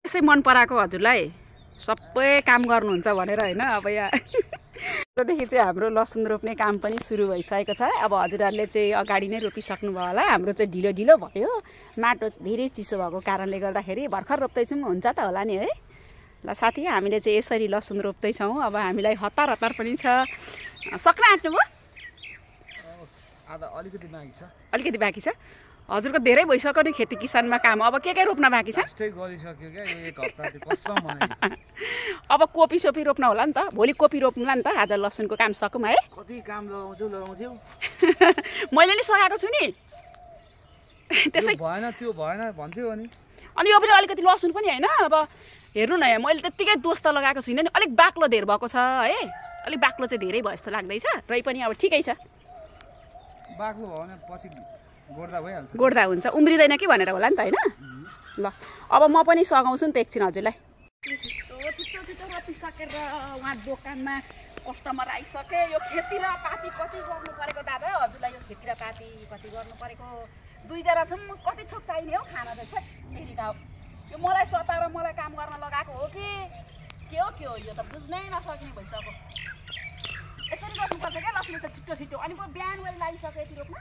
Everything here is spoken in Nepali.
यसै मन पराएको हजुरलाई सबै काम गर्नुहुन्छ भनेर हैन। अब यहाँदेखि चाहिँ हाम्रो लसुन रोप्ने काम पनि सुरु भइसकेको छ। अब हजुरहरूले चाहिँ अगाडि नै रोपिसक्नु भयो होला। हाम्रो चाहिँ ढिलो ढिलो भयो, माटो धेरै चिसो भएको कारणले गर्दाखेरि। भर्खर रोप्दैछौँ, हुन्छ त होला नि है। ल साथी, हामीले चाहिँ यसरी लसुन रोप्दैछौँ। अब हामीलाई हतार हतार पनि छ। सक्न आँट्नुभयो? अलिकति बाँकी छ। हजुरको धेरै भइसक्यो नि खेती किसानमा काम। अब के रोप्न बाँकी छ? अब कोपी सोपी रोप्न होला नि त। भोलि कोपी रोप्नुला नि त। आज लसुनको काम सकौँ है। कति काम लगाउँछौ मैले नि सघाएको छु नि। त्यसै भएन त्यो भएन भन्छु अनि यो पनि अलिकति लसुन पनि हैन। अब हेर्नु न, मैले त्यतिकै दोष त लगाएको छुइनँ नि। अलिक बाक्लो धेर भएको छ है। अलिक बाक्लो चाहिँ धेरै भयो जस्तो लाग्दैछ। रै पनि अब ठिकै छ। बाक्लो भयो भने पछि गोड्दा भइहाल्छ। गोड्दा हुन्छ, उम्रिँदैन कि भनेर होला नि त हैन। ल अब म पनि सघाउँछु नि त एकछिन हजुरलाई। छिटो रोपिसकेर उहाँ दोकानमा कस्टमर आइसके। यो खेती र पाती कति गर्नु परेको दादा? हजुरलाई यो खेती र पाती कति गर्नु परेको? 2 जना छौँ, कति थोक चाहिने हो खाना चाहिँ? फेरि यो मलाई सताएर मलाई काम गर्न लगाएको हो कि के हो यो त बुझ्नै नसक्ने भइसक्यो। यसरी गर्नुपर्छ क्या लसुन छिटो छिटो। अनि बिहान गरी लागिसक्यो यति रोप्न।